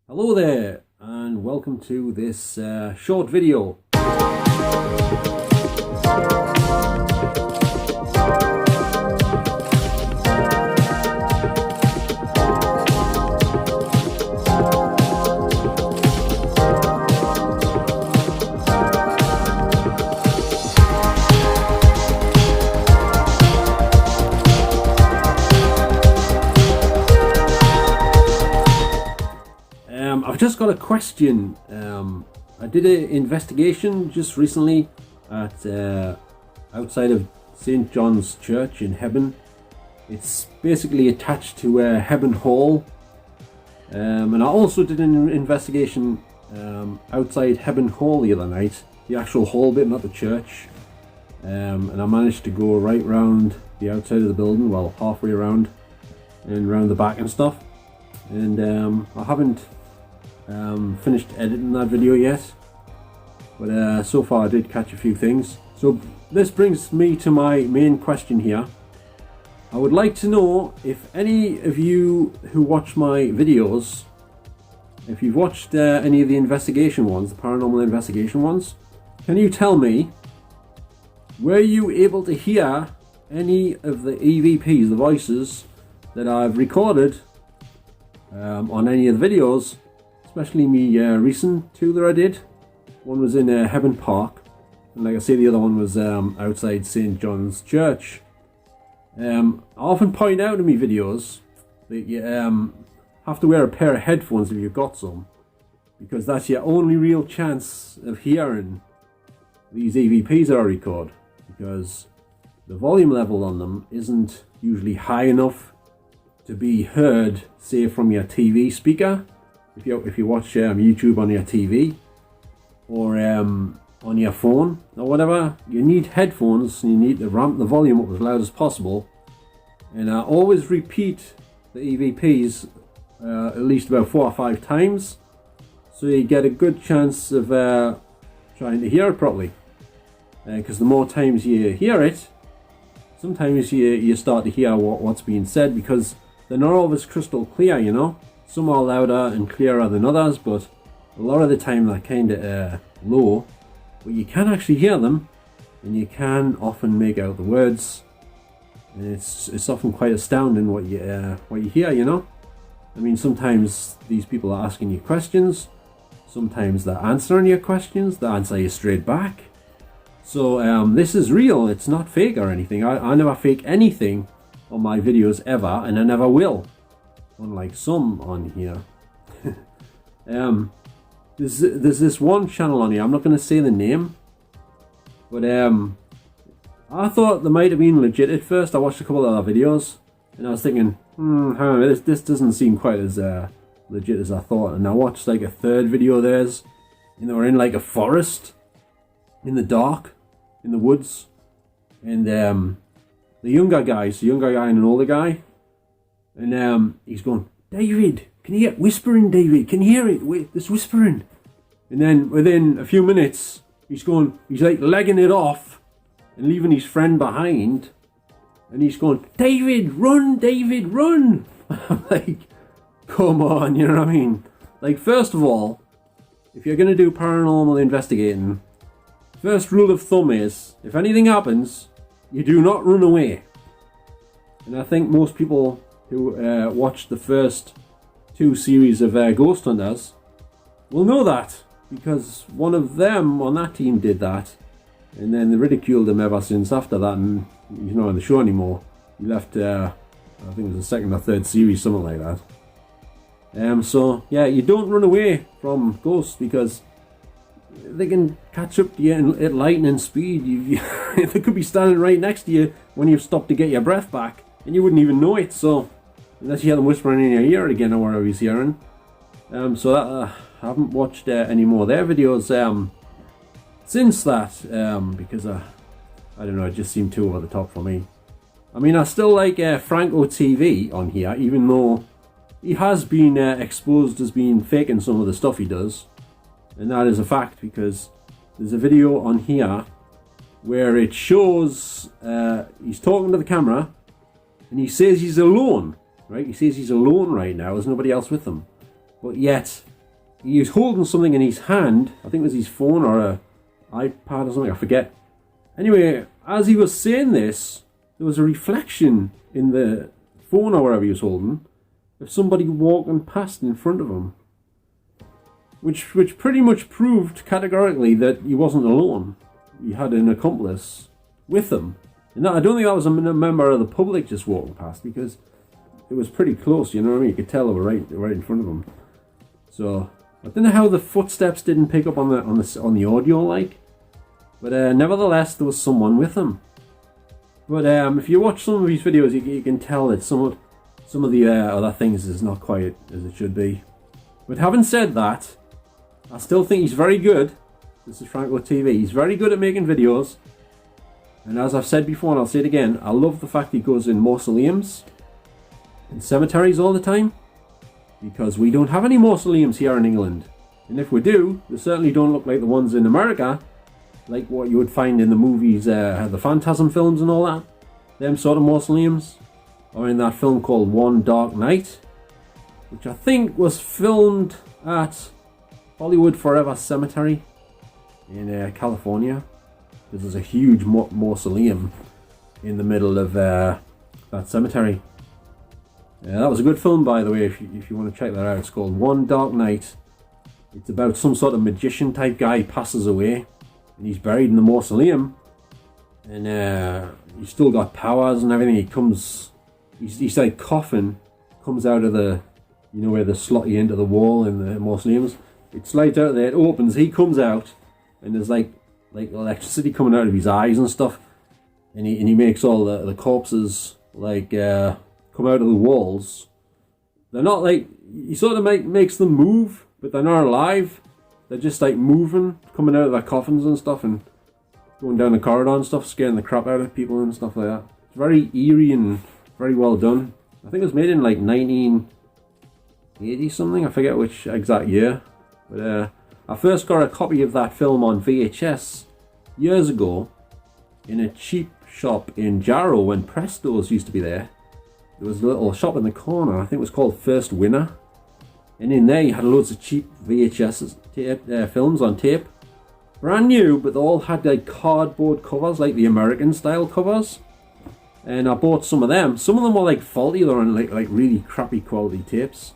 Hello there and welcome to this short video. I've just got a question. I did an investigation just recently at outside of St. John's Church in Hebburn. It's basically attached to Hebburn Hall, and I also did an investigation outside Hebburn Hall the other night, the actual hall bit, not the church, and I managed to go right round the outside of the building, well, halfway around and round the back and stuff, and I haven't finished editing that video yet, but so far I did catch a few things. So this brings me to my main question here. I would like to know if any of you who watch my videos, if you've watched any of the investigation ones, the paranormal investigation ones, can you tell me, were you able to hear any of the EVPs, the voices that I've recorded on any of the videos? Especially me recent two that I did. One was in Hebburn Park, and like I say, the other one was outside St. John's Church. I often point out in my videos that you have to wear a pair of headphones if you've got some, because that's your only real chance of hearing these EVPs that I record, because the volume level on them isn't usually high enough to be heard, say, from your TV speaker. If you watch YouTube on your TV or on your phone or whatever, you need headphones and you need to ramp the volume up as loud as possible. And I always repeat the EVPs at least about 4 or 5 times, so you get a good chance of trying to hear it properly. Because the more times you hear it, sometimes you start to hear what's being said, because they're not always crystal clear, you know. Some are louder and clearer than others, but a lot of the time they're kind of low. But you can actually hear them, and you can often make out the words. And it's often quite astounding what you hear, you know. I mean, sometimes these people are asking you questions. Sometimes they're answering your questions. They answer you straight back. So this is real. It's not fake or anything. I never fake anything on my videos ever, and I never will. Unlike some on here. There's this one channel on here, I'm not going to say the name, but I thought they might have been legit at first. I watched a couple of their videos and I was thinking, hang on, this doesn't seem quite as legit as I thought. And I watched like a third video of theirs, and they were in like a forest, in the dark, in the woods, and the younger guy and an older guy, and he's going, David, can you hear whispering, David? Can you hear it? There's whispering. And then within a few minutes, he's like legging it off and leaving his friend behind. And he's going, David, run, David, run. I'm like, come on, you know what I mean? Like, first of all, if you're going to do paranormal investigating, first rule of thumb is, if anything happens, you do not run away. And I think most people who watched the first 2 series of Ghost Hunters will know that, because one of them on that team did that, and then they ridiculed him ever since after that, and he's not on the show anymore. He left, I think it was the 2nd or 3rd series, something like that. So yeah, you don't run away from ghosts, because they can catch up to you at lightning speed. They could be standing right next to you when you've stopped to get your breath back, and you wouldn't even know it. So unless you hear them whispering in your ear again, or whatever he's hearing. So that, I haven't watched any more of their videos since that, because I don't know, it just seemed too over the top for me. I mean, I still like Franco TV on here, even though he has been exposed as being faking some of the stuff he does. And that is a fact, because there's a video on here where it shows he's talking to the camera, and he says he's alone. Right? He says he's alone right now. There's nobody else with him. But yet, he was holding something in his hand. I think it was his phone or a iPad or something, I forget. Anyway, as he was saying this, there was a reflection in the phone or whatever he was holding of somebody walking past in front of him. Which pretty much proved categorically that he wasn't alone. He had an accomplice with him. And I don't think that was a member of the public just walking past, because it was pretty close, you know what I mean? You could tell they were right in front of him. So I don't know how the footsteps didn't pick up on the audio, like, but nevertheless there was someone with him. But if you watch some of these videos, you can tell that some of the other things is not quite as it should be. But having said that, I still think he's very good. This is Franco TV. He's very good at making videos. And as I've said before, and I'll say it again, I love the fact he goes in mausoleums and cemeteries all the time, because we don't have any mausoleums here in England. And if we do, they certainly don't look like the ones in America, like what you would find in the movies, the Phantasm films and all that. Them sort of mausoleums. Or in that film called One Dark Night, which I think was filmed at Hollywood Forever Cemetery in California. Because there's a huge mausoleum in the middle of that cemetery. That was a good film, by the way, if you want to check that out. It's called One Dark Night. It's about some sort of magician type guy passes away, and he's buried in the mausoleum, and he's still got powers and everything. He's like coughing, comes out of the, you know, where the slotty into the wall in the mausoleums. It slides out there, it opens, he comes out, and there's like electricity coming out of his eyes and stuff, and he makes all the corpses like come out of the walls. They're not like, he sort of makes them move, but they're not alive. They're just like moving, coming out of their coffins and stuff, and going down the corridor and stuff, scaring the crap out of people and stuff like that. It's very eerie and very well done. I think it was made in like 1980 something, I forget which exact year. But I first got a copy of that film on VHS years ago in a cheap shop in Jarrow when Presto's used to be there. There was a little shop in the corner, I think it was called First Winner. And in there you had loads of cheap VHS films on tape. Brand new, but they all had like cardboard covers, like the American style covers. And I bought some of them. Some of them were like faulty, they were on like really crappy quality tapes.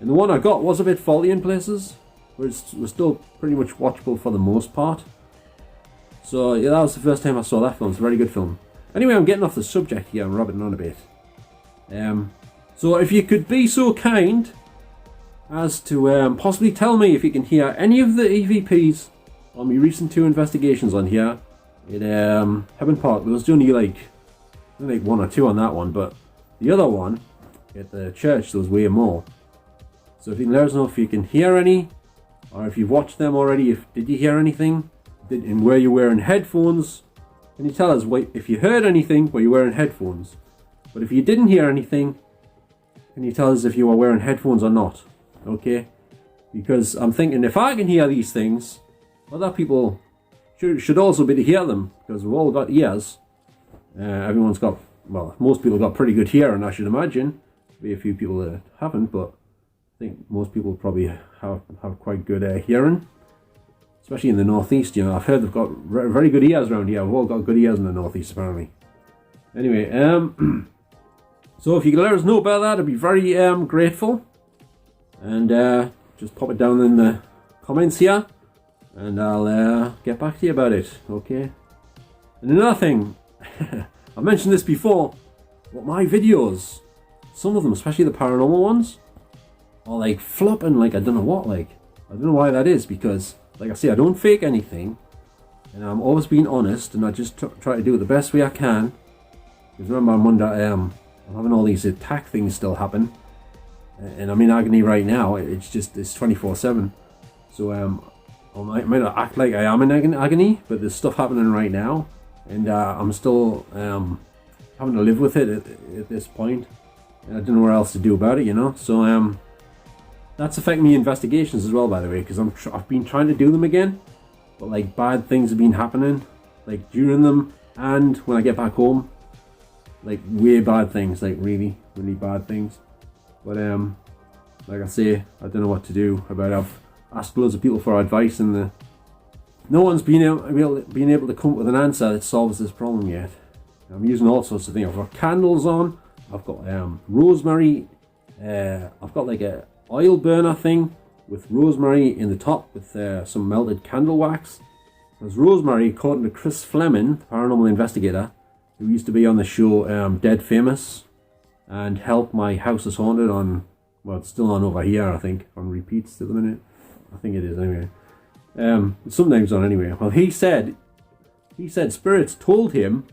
And the one I got was a bit faulty in places, but it was still pretty much watchable for the most part. So yeah, that was the first time I saw that film. It's a very good film. Anyway, I'm getting off the subject here, I'm rabbiting on a bit. So if you could be so kind as to possibly tell me if you can hear any of the EVPs on my recent 2 investigations on here at Hebburn Park. There was only like 1 or 2 on that one, but the other one at the church there was way more. So if you can let us know if you can hear any, or if you've watched them already, did you hear anything, and were you wearing headphones? Can you tell us if you heard anything, were you wearing headphones? But if you didn't hear anything, can you tell us if you were wearing headphones or not? Okay, because I'm thinking if I can hear these things, other people should also be able to hear them, because we've all got ears. Everyone's got, well, most people got pretty good hearing, I should imagine. Maybe a few people that haven't, but I think most people probably have quite good hearing, especially in the northeast. You know, I've heard they've got very good ears around here. We've all got good ears in the northeast, apparently. Anyway, so if you can let us know about that, I'd be very grateful. And just pop it down in the comments here, and I'll get back to you about it. Okay. And another thing, I've mentioned this before, but my videos, some of them, especially the paranormal ones, are like flopping like I don't know what. Like, I don't know why that is, because like I say, I don't fake anything, and I'm always being honest, and I just try to do it the best way I can. Because remember, I'm having all these attack things still happen, and I'm in agony right now. It's 24/7. So I might not act like I am in agony, but there's stuff happening right now, and I'm still having to live with it at this point. And I don't know what else to do about it, you know. So that's affecting me investigations as well, by the way, because I've been trying to do them again, but like bad things have been happening, like during them and when I get back home, like way bad things, like really bad things. But like I say, I don't know what to do about it. asked loads of people for advice, and no one's been able to come up with an answer that solves this problem yet. I'm using all sorts of things. I've got candles on. I've got rosemary. I've got like a oil burner thing with rosemary in the top with some melted candle wax. There's rosemary, according to Chris Fleming, paranormal investigator, who used to be on the show Dead Famous and Help My House is Haunted on, well, it's still on over here, I think, on repeats at the minute. I think it is anyway. Sometimes on anyway. Well, he said spirits told him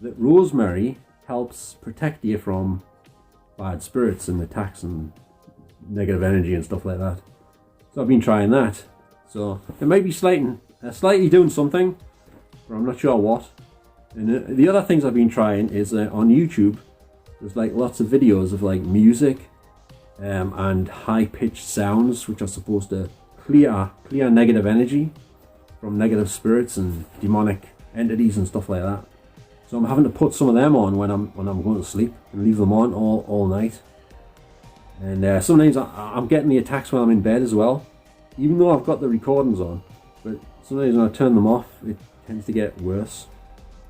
that rosemary helps protect you from bad spirits and attacks and negative energy and stuff like that. So I've been trying that. So it might be slightly doing something, but I'm not sure what. And the other things I've been trying is on YouTube. There's like lots of videos of like music and high-pitched sounds, which are supposed to clear negative energy from negative spirits and demonic entities and stuff like that. So I'm having to put some of them on when I'm going to sleep and leave them on all night. And sometimes I'm getting the attacks when I'm in bed as well, even though I've got the recordings on. But sometimes when I turn them off, it tends to get worse.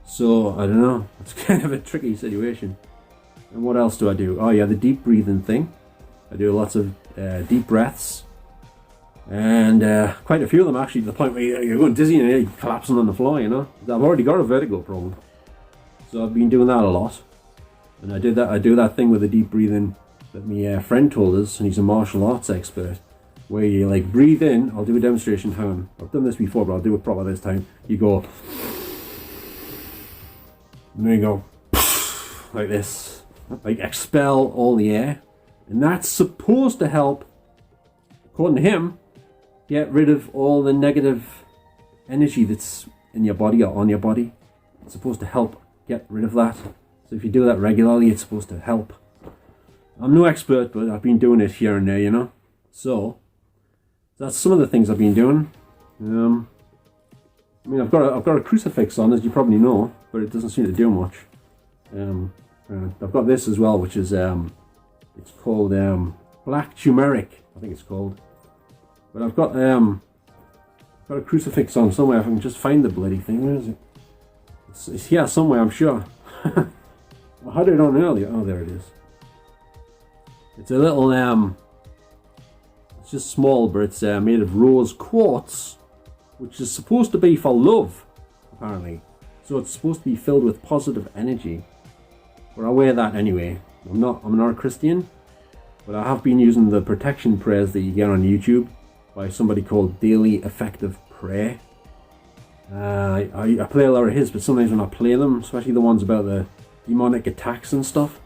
So I don't know. It's kind of a tricky situation. And what else do I do? Oh yeah, the deep breathing thing. I do lots of deep breaths. And quite a few of them actually, to the point where you're going dizzy and you're collapsing on the floor, you know. I've already got a vertigo problem. So I've been doing that a lot. And I do that thing with the deep breathing that my friend told us, and he's a martial arts expert, where you like breathe in. I'll do a demonstration. Hang on. I've done this before, but I'll do it proper this time. You go, and then you go like this, like expel all the air, and that's supposed to help, according to him, get rid of all the negative energy that's in your body or on your body. It's supposed to help get rid of that. So if you do that regularly, it's supposed to help. I'm no expert, but I've been doing it here and there, you know. So that's some of the things I've been doing. I mean, I've got a crucifix on, as you probably know, but it doesn't seem to do much. I've got this as well, which is it's called black turmeric, I think it's called. But I've got a crucifix on somewhere. If I can just find the bloody thing. Where is it? It's here somewhere, I'm sure. I had it on earlier. Oh, there it is. It's a little it's just small, but it's made of rose quartz, which is supposed to be for love, apparently. So it's supposed to be filled with positive energy. But I wear that anyway. I'm not a Christian, but I have been using the protection prayers that you get on YouTube by somebody called Daily Effective Prayer. I play a lot of his, but sometimes when I play them, especially the ones about the demonic attacks and stuff,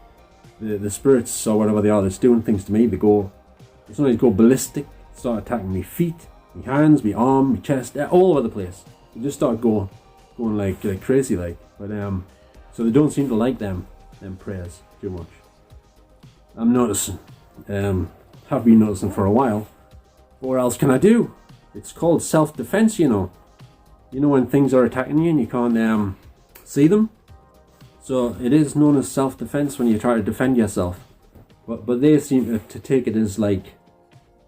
the spirits or whatever they are that's doing things to me, they sometimes go ballistic, start attacking my feet, my hands, my arm, my chest, all over the place. They just start going like crazy like. But so they don't seem to like them prayers too much. I'm noticing. Have been noticing for a while. What else can I do? It's called self-defense, you know. You know when things are attacking you and you can't see them? So it is known as self-defense when you try to defend yourself. But they seem to take it as like,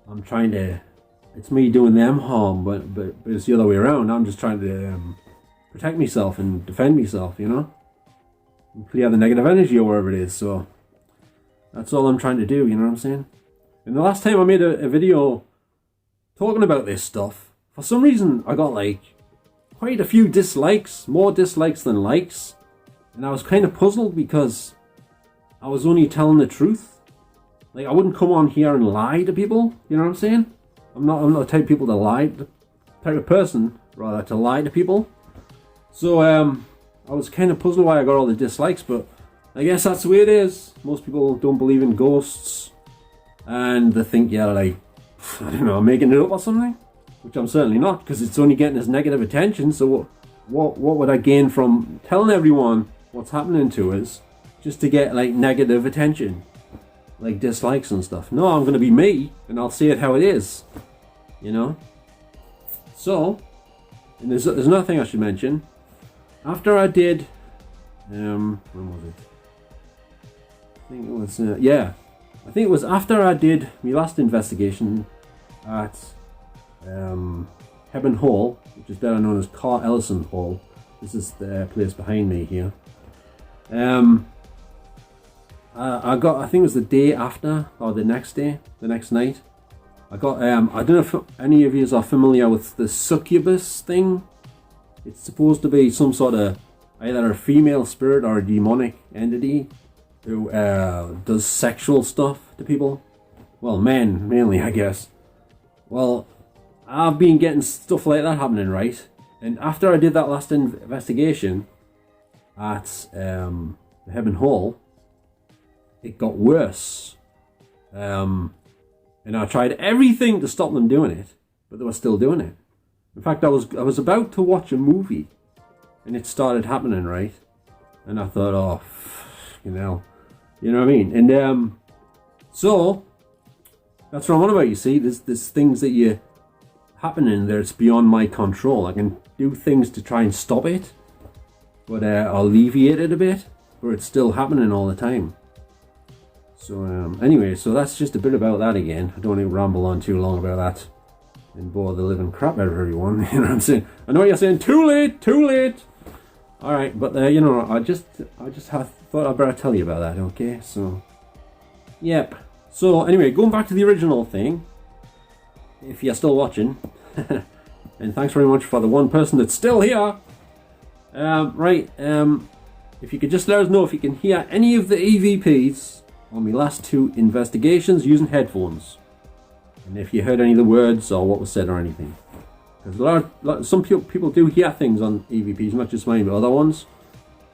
it's me doing them harm, but it's the other way around. I'm just trying to protect myself and defend myself, you know? And clear the negative energy or wherever it is. So that's all I'm trying to do, you know what I'm saying? And the last time I made a video talking about this stuff, for some reason I got like quite a few dislikes, more dislikes than likes. And I was kind of puzzled because I was only telling the truth. Like, I wouldn't come on here and lie to people, you know what I'm saying? I'm not the type of people to lie, the type of person, rather, to lie to people. So, I was kind of puzzled why I got all the dislikes, but I guess that's the way it is. Most people don't believe in ghosts, and they think, yeah, like, I don't know, I'm making it up or something, which I'm certainly not, because it's only getting us negative attention. So what would I gain from telling everyone what's happening to us just to get like negative attention, like dislikes and stuff? No, I'm going to be me, and I'll say it how it is, you know. So, and there's another thing I should mention. After I did, when was it? I think it was, I think it was after I did my last investigation at Hebburn Hall, which is better known as Carl Ellison Hall. This is the place behind me here. I think it was the day after, or the next day, the next night. I got, I don't know if any of you are familiar with the succubus thing. It's supposed to be some sort of either a female spirit or a demonic entity who does sexual stuff to people. Well, men mainly, I guess. Well, I've been getting stuff like that happening, right? And after I did that last investigation at the Hebburn Hall, it got worse. And I tried everything to stop them doing it, but they were still doing it. In fact, I was about to watch a movie, and it started happening, right? And I thought, oh, you know what I mean? And so that's what I'm on about. You see, there's things that you happening there. It's beyond my control. I can do things to try and stop it, but alleviate it a bit, but it's still happening all the time. So anyway, so that's just a bit about that again. I don't want to ramble on too long about that and bore the living crap out of everyone. You know what I'm saying? I know what you're saying. Too late. All right, but you know, I just thought I'd better tell you about that. Okay, so yep. So anyway, going back to the original thing, if you're still watching, and thanks very much for the one person that's still here. If you could just let us know if you can hear any of the EVPs on my last 2 investigations using headphones, and if you heard any of the words or what was said or anything, because some people do hear things on EVPs, not just mine but other ones,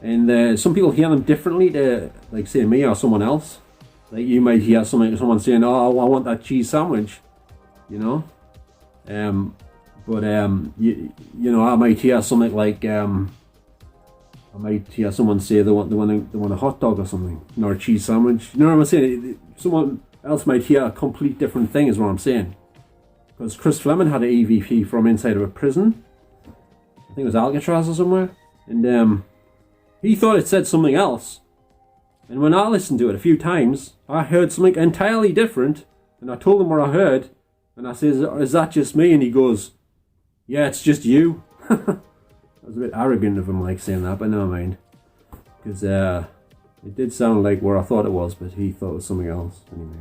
and some people hear them differently to, like, say, me or someone else. Like, you might hear someone saying, oh, I want that cheese sandwich, you know, you know, I might hear something like I might hear someone say they want a hot dog or something, or a cheese sandwich. You know what I'm saying? Someone else might hear a complete different thing, is what I'm saying. Because Chris Fleming had an EVP from inside of a prison. I think it was Alcatraz or somewhere. And he thought it said something else. And when I listened to it a few times, I heard something entirely different. And I told him what I heard. And I says, is that just me? And he goes, yeah, it's just you. I was a bit arrogant of him, like, saying that, but never mind. Because it did sound like where I thought it was, but he thought it was something else. Anyway.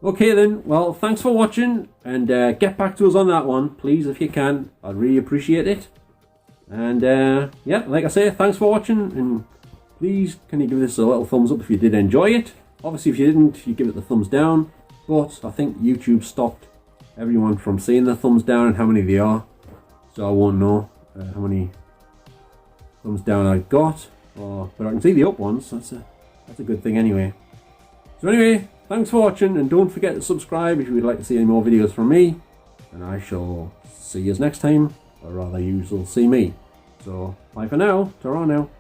Okay then, well, thanks for watching, and get back to us on that one, please, if you can. I'd really appreciate it. And yeah, like I say, thanks for watching, and please, can you give this a little thumbs up if you did enjoy it? Obviously, if you didn't, you give it the thumbs down. But I think YouTube stopped everyone from seeing the thumbs down and how many they are. So I won't know how many thumbs down I got, but I can see the up ones. That's a good thing anyway. So anyway, thanks for watching, and don't forget to subscribe if you would like to see any more videos from me, and I shall see you next time, or rather you shall see me. So bye for now. Ta-ra now.